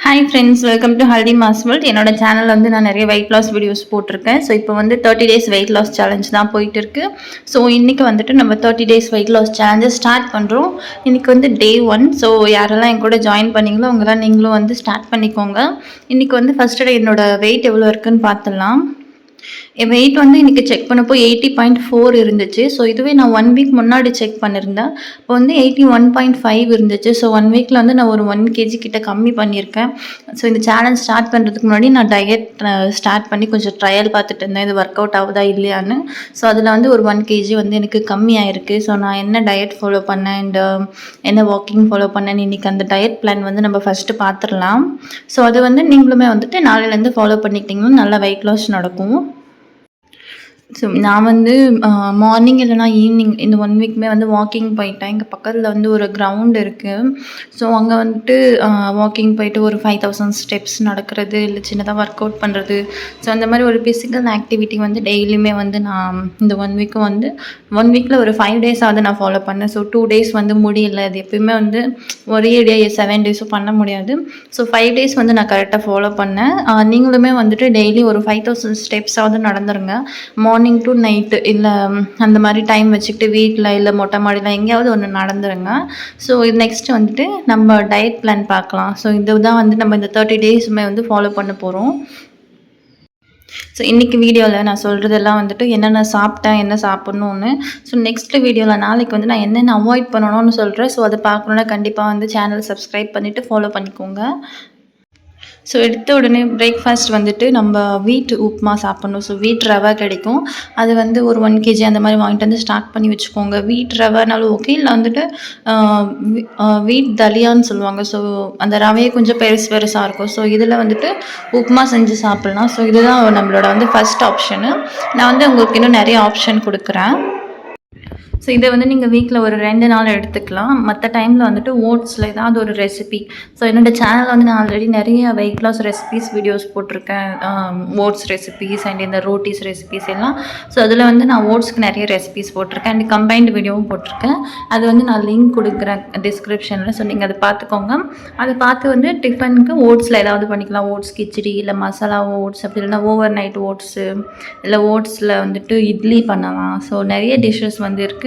Hi friends, welcome to haldi mass world. என்னோட சேனலில் வந்து நான் நிறைய வெயிட் லாஸ் வீடியோஸ் போட்டிருக்கேன். ஸோ இப்போ வந்து 30 டேஸ் வெயிட் லாஸ் சேலஞ்ச் தான் போயிட்டு இருக்கு. ஸோ இன்றைக்கி வந்துட்டு நம்ம 30 டேஸ் வெயிட் லாஸ் சேலஞ்சை ஸ்டார்ட் பண்ணுறோம். இன்றைக்கி வந்து டே 1. ஸோ யாரெல்லாம் என் கூட ஜாயின் பண்ணிங்களோ அவங்களாம் நீங்களும் வந்து ஸ்டார்ட் பண்ணிக்கோங்க. இன்றைக்கி வந்து ஃபஸ்ட்டு டே என்னோட வெயிட் எவ்வளோ இருக்குதுன்னு பார்த்துடலாம். என் வெயிட் வந்து இன்றைக்கி செக் பண்ணப்போ 80.4 இருந்துச்சு. ஸோ இதுவே நான் 1 வீக் முன்னாடி செக் பண்ணியிருந்தேன். இப்போ வந்து 81.5 இருந்துச்சு. ஸோ 1 வீக்கில் வந்து நான் ஒரு 1 கேஜி கிட்ட கம்மி பண்ணியிருக்கேன். ஸோ இந்த சேலஞ்ச் ஸ்டார்ட் பண்ணுறதுக்கு முன்னாடி நான் டயட் ஸ்டார்ட் பண்ணி கொஞ்சம் ட்ரையல் பார்த்துட்டு இருந்தேன், இது ஒர்க் அவுட் ஆகுதா இல்லையான்னு. ஸோ அதில் வந்து ஒரு 1 கேஜி வந்து எனக்கு கம்மி ஆயிருக்கு. ஸோ நான் என்ன டயட் ஃபாலோ பண்ணேன் அண்ட் என்ன வாக்கிங் ஃபாலோ பண்ணேன்னு இன்றைக்கி அந்த டயட் பிளான் வந்து நம்ம ஃபஸ்ட்டு பார்த்துடலாம். ஸோ அது வந்து நீங்களுமே வந்துட்டு நாளையிலேருந்து ஃபாலோ பண்ணிக்கிட்டிங்கன்னா நல்லா வெயிட் லாஸ் நடக்கும். ஸோ நான் வந்து மார்னிங் இல்லைனா ஈவினிங் இந்த 1 வீக்குமே வந்து வாக்கிங் போயிட்டேன். இங்கே பக்கத்தில் வந்து ஒரு கிரவுண்ட் இருக்குது. ஸோ அங்கே வந்துட்டு வாக்கிங் போயிட்டு ஒரு 5000 ஸ்டெப்ஸ் நடக்கிறது, இல்லை சின்னதாக ஒர்க் அவுட் பண்ணுறது. ஸோ அந்த மாதிரி ஒரு ஃபிசிக்கல் ஆக்டிவிட்டி வந்து டெய்லியுமே வந்து நான் இந்த 1 வீக்கும் வந்து 1 வீக்கில் ஒரு 5 டேஸாவது நான் ஃபாலோ பண்ணேன். ஸோ 2 டேஸ் வந்து முடியல. அது எப்பயுமே வந்து ஒரே டே 7 டேஸும் பண்ண முடியாது. ஸோ 5 டேஸ் வந்து நான் கரெக்டாக ஃபாலோ பண்ணேன். நீங்களுமே வந்துட்டு டெய்லி ஒரு 5000 ஸ்டெப்ஸாவது நடந்துருங்க. மார்னிங் டு நைட்டு இல்லை அந்த மாதிரி டைம் வச்சுக்கிட்டு வீட்டில் இல்லை மொட்டை மாடியில் எங்கேயாவது ஒன்று நடந்துருங்க. ஸோ இது நெக்ஸ்ட்டு வந்துட்டு நம்ம டயட் பிளான் பார்க்கலாம். ஸோ இதுதான் வந்து நம்ம இந்த 30 டேஸுமே வந்து ஃபாலோ பண்ண போகிறோம். ஸோ இன்றைக்கி வீடியோவில் நான் சொல்கிறதெல்லாம் வந்துட்டு என்னென்ன சாப்பிட்டேன், என்ன சாப்பிட்ணுன்னு. ஸோ நெக்ஸ்ட்டு வீடியோவில் நாளைக்கு வந்து நான் என்னென்ன அவாய்ட் பண்ணணும்னு சொல்கிறேன். ஸோ அதை பார்க்கணுன்னா கண்டிப்பாக வந்து சேனல் சப்ஸ்கிரைப் பண்ணிவிட்டு ஃபாலோ பண்ணிக்கோங்க. ஸோ எடுத்த உடனே பிரேக்ஃபாஸ்ட் வந்துட்டு நம்ம வீட் உப்புமா சாப்பிட்ணும். ஸோ வீட் ரவை கிடைக்கும். அது வந்து ஒரு 1 கேஜி அந்த மாதிரி வாங்கிட்டு வந்து ஸ்டார்ட் பண்ணி வச்சுக்கோங்க. வீட் ரவைனாலும் ஓகே, இல்லை வந்துட்டு வீட் தலியான்னு சொல்லுவாங்க. ஸோ அந்த ரவையை கொஞ்சம் பெருசாக இருக்கும். ஸோ இதில் வந்துட்டு உப்புமா செஞ்சு சாப்பிட்லாம். ஸோ இதுதான் நம்மளோட வந்து ஃபஸ்ட் ஆப்ஷனு. நான் வந்து உங்களுக்கு இன்னும் நிறைய ஆப்ஷன் கொடுக்குறேன். ஸோ இதை வந்து நீங்கள் வீக்கில் ஒரு 2 நாள் எடுத்துக்கலாம். மற்ற டைமில் வந்துட்டு ஓட்ஸில் ஏதாவது ஒரு ரெசிபி. ஸோ என்னோடய சேனல் வந்து நான் ஆல்ரெடி நிறைய வெயிட் லாஸ் ரெசிபீஸ் வீடியோஸ் போட்டிருக்கேன். ஓட்ஸ் ரெசிபீஸ் அண்ட் இந்த ரோட்டீஸ் ரெசிபீஸ் எல்லாம். ஸோ அதில் வந்து நான் ஓட்ஸ்க்கு நிறைய ரெசிபீஸ் போட்டிருக்கேன் அண்ட் கம்பைன்டு வீடியோவும் போட்டிருக்கேன். அது வந்து நான் லிங்க் கொடுக்குறேன் டிஸ்கிரிப்ஷனில். ஸோ நீங்கள் அதை பார்த்துக்கோங்க. அதை பார்த்து வந்து டிஃபனுக்கு ஓட்ஸில் ஏதாவது பண்ணிக்கலாம். ஓட்ஸ் கிச்சடி, இல்லை மசாலா ஓட்ஸ், அப்படி இல்லைனா ஓவர் நைட் ஓட்ஸு, இல்லை ஓட்ஸில் வந்துட்டு இட்லி பண்ணலாம். ஸோ நிறைய டிஷ்ஷஸ் வந்து இருக்குது.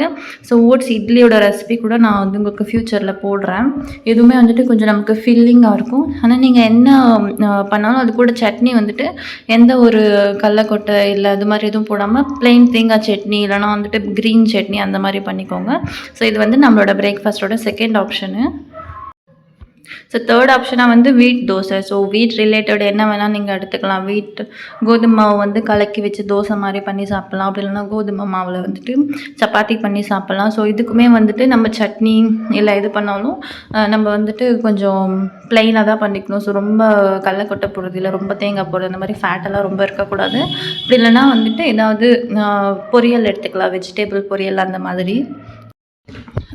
ஸோ ஓட்ஸ் இட்லியோட ரெசிபி கூட நான் வந்து உங்களுக்கு ஃப்யூச்சரில் போடுறேன். எதுவுமே வந்துட்டு கொஞ்சம் நமக்கு ஃபில்லிங்காக இருக்கும். ஆனால் நீங்கள் என்ன பண்ணாலும் அது கூட சட்னி வந்துட்டு எந்த ஒரு கடலக்கொட்டை இல்லை அது மாதிரி எதுவும் போடாமல் ப்ளெயின் தேங்காய் சட்னி இல்லைனா வந்துட்டு க்ரீன் சட்னி அந்த மாதிரி பண்ணிக்கோங்க. ஸோ இது வந்து நம்மளோட பிரேக்ஃபாஸ்ட்டோட செகண்ட் ஆப்ஷனு. ஸோ தேர்ட் ஆப்ஷனாக வந்து வீட் தோசை. ஸோ வீட் ரிலேட்டட் என்ன வேணால் நீங்கள் எடுத்துக்கலாம். கோதுமை மாவு வந்து கலக்கி வச்சு தோசை மாதிரி பண்ணி சாப்பிட்லாம். அப்படி இல்லைனா கோதுமை மாவில் வந்துட்டு சப்பாத்தி பண்ணி சாப்பிட்லாம். ஸோ இதுக்குமே வந்துட்டு நம்ம சட்னி இல்லை இது பண்ணாலும் நம்ம வந்துட்டு கொஞ்சம் ப்ளைனாக தான் பண்ணிக்கணும். ஸோ ரொம்ப கடலக்கொட்டை போடுறது இல்லை ரொம்ப தேங்காய் போடுறது அந்த மாதிரி ஃபேட்டெல்லாம் ரொம்ப இருக்கக்கூடாது. அப்படி இல்லைனா வந்துட்டு ஏதாவது பொரியல் எடுத்துக்கலாம், வெஜிடபிள் பொரியல் அந்த மாதிரி.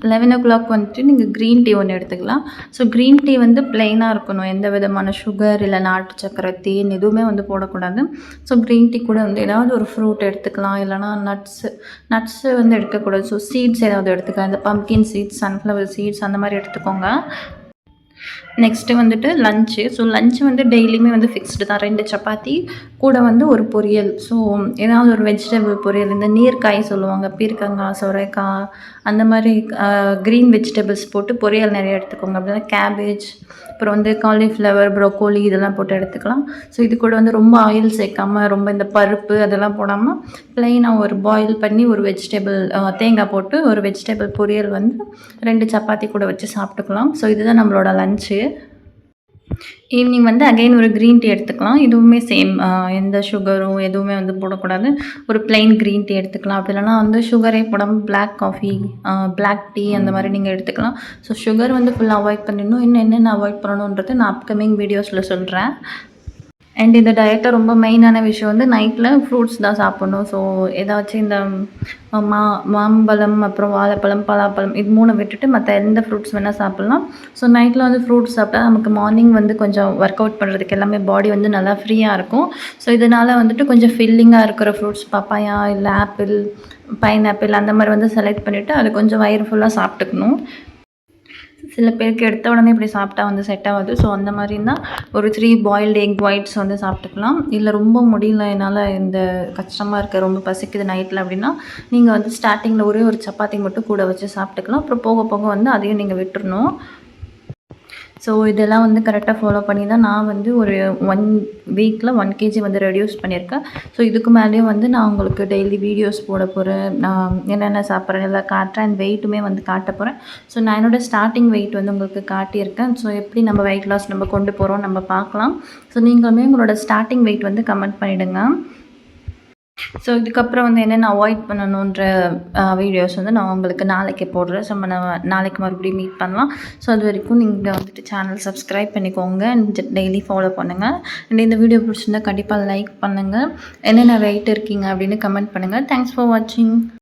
11 o'clock வந்துட்டு நீங்கள் க்ரீன் டீ ஒன்று எடுத்துக்கலாம். ஸோ க்ரீன் டீ வந்து ப்ளெயினாக இருக்கணும். எந்த விதமான சுகர் இல்லை நாட்டு சக்கரை, தேன் எதுவுமே வந்து போடக்கூடாது. ஸோ க்ரீன் டீ கூட வந்து ஏதாவது ஒரு ஃப்ரூட் எடுத்துக்கலாம். இல்லைனா நட்ஸு வந்து எடுக்கக்கூடாது. ஸோ சீட்ஸ் ஏதாவது எடுத்துக்கலாம். இந்த பம்ப்கின் சீட்ஸ், சன்ஃப்ளவர் சீட்ஸ் அந்த மாதிரி எடுத்துக்கோங்க. நெக்ஸ்ட்டு வந்துட்டு லஞ்சு. ஸோ லஞ்சு வந்து டெய்லியுமே வந்து ஃபிக்ஸ்டு தான். 2 சப்பாத்தி கூட வந்து ஒரு பொரியல். ஸோ ஏதாவது ஒரு வெஜிடபிள் பொரியல், இந்த நீர்க்காய் சொல்லுவாங்க, பீர்க்கங்காய், சொரைக்காய் அந்த மாதிரி க்ரீன் வெஜிடபிள்ஸ் போட்டு பொரியல் நிறைய எடுத்துக்கோங்க. அப்படின்னா கேபேஜ், அப்புறம் வந்து காலிஃப்ளவர், ப்ரோக்கோலி இதெல்லாம் போட்டு எடுத்துக்கலாம். ஸோ இது கூட வந்து ரொம்ப ஆயில் சேர்க்காமல், ரொம்ப இந்த பருப்பு அதெல்லாம் போடாமல் ப்ளைனாக ஒரு பாயில் பண்ணி ஒரு வெஜிடபிள் தேங்காய் போட்டு ஒரு வெஜிடபிள் பொரியல் வந்து 2 சப்பாத்தி கூட வச்சு சாப்பிட்டுக்கலாம். ஸோ இதுதான் நம்மளோட லஞ்சு. ஈவினிங் வந்து அகைன் ஒரு க்ரீன் டீ எடுத்துக்கலாம். இதுவுமே சேம், எந்த சுகரும் எதுவுமே வந்து போடக்கூடாது. ஒரு ப்ளைன் க்ரீன் டீ எடுத்துக்கலாம். அப்படி இல்லைனா வந்து சுகரே போடாமல் பிளாக் காஃபி, பிளாக் டீ அந்த மாதிரி நீங்கள் எடுத்துக்கலாம். ஸோ சுகர் வந்து ஃபுல்லாக அவாய்ட் பண்ணிடணும். இன்னும் என்னென்ன அவாய்ட் பண்ணணுன்றது நான் அப்கமிங் வீடியோஸில் சொல்கிறேன். அண்ட் இந்த டயட்டில் ரொம்ப மெயினான விஷயம் வந்து நைட்டில் ஃப்ரூட்ஸ் தான் சாப்பிட்ணும். ஸோ ஏதாச்சும் இந்த மாம்பழம், அப்புறம் வாழைப்பழம், பலாப்பழம் இது 3 விட்டுட்டு மற்ற எந்த ஃப்ரூட்ஸ் வேணால் சாப்பிட்லாம். ஸோ நைட்டில் வந்து ஃப்ரூட்ஸ் சாப்பிட்டா நமக்கு மார்னிங் வந்து கொஞ்சம் ஒர்க் அவுட் பண்ணுறதுக்கு எல்லாமே பாடி வந்து நல்லா ஃப்ரீயாக இருக்கும். ஸோ இதனால் வந்துட்டு கொஞ்சம் ஃபில்லிங்காக இருக்கிற ஃப்ரூட்ஸ் பப்பாயா இல்லை ஆப்பிள், பைனாப்பிள் அந்த மாதிரி வந்து செலக்ட் பண்ணிவிட்டு அது கொஞ்சம் வயிறு ஃபுல்லாக சாப்பிட்டுக்கணும். சில பேருக்கு எடுத்த உடனே இப்படி சாப்பிட்டா வந்து செட் ஆகாது. ஸோ அந்த மாதிரின்னா ஒரு 3 பாயில்டு எக் ஒயிட்ஸ் வந்து சாப்பிட்டுக்கலாம். இல்லை ரொம்ப முடியல என்னால் இந்த கஷ்டமாக இருக்குது ரொம்ப பசிக்குது நைட்டில் அப்படின்னா நீங்கள் வந்து ஸ்டார்டிங்கில் ஒரே ஒரு சப்பாத்தி மட்டும் கூட வச்சு சாப்பிட்டுக்கலாம். அப்புறம் போக போக வந்து அதையும் நீங்கள் விட்டுறணும். ஸோ இதெல்லாம் வந்து கரெக்டாக ஃபாலோ பண்ணி தான் நான் வந்து ஒரு 1 வீக்கில் 1 கேஜி வந்து ரெடியூஸ் பண்ணியிருக்கேன். ஸோ இதுக்கு மேலேயும் வந்து நான் உங்களுக்கு டெய்லி வீடியோஸ் போட போகிறேன். நான் என்னென்ன சாப்பிட்றேன் எல்லாம் காட்டுறேன். அண்ட் வெயிட்டுமே வந்து காட்ட போகிறேன். ஸோ நான் என்னோடய ஸ்டார்டிங் வெயிட் வந்து உங்களுக்கு காட்டியிருக்கேன். ஸோ எப்படி நம்ம வெயிட் லாஸ் நம்ம கொண்டு போகிறோம் நம்ம பார்க்கலாம். ஸோ நீங்களுமே உங்களோட ஸ்டார்டிங் வெயிட் வந்து கமெண்ட் பண்ணிவிடுங்க. ஸோ இதுக்கப்புறம் வந்து என்னென்ன அவாய்ட் பண்ணணுன்ற வீடியோஸ் வந்து நான் உங்களுக்கு நாளைக்கு போடுறேன். ஸோ நம்ம நாளைக்கு மறுபடியும் மீட் பண்ணலாம். ஸோ அது வரைக்கும் நீங்கள் வந்துட்டு சேனல் சப்ஸ்கிரைப் பண்ணிக்கோங்க அண்ட் டெய்லி ஃபாலோ பண்ணுங்கள். அண்ட் இந்த வீடியோ பிடிச்சிருந்தா கண்டிப்பாக லைக் பண்ணுங்கள். என்னென்ன வெயிட் இருக்கீங்க அப்படின்னு கமெண்ட் பண்ணுங்கள். தேங்க்ஸ் ஃபார் வாட்சிங்.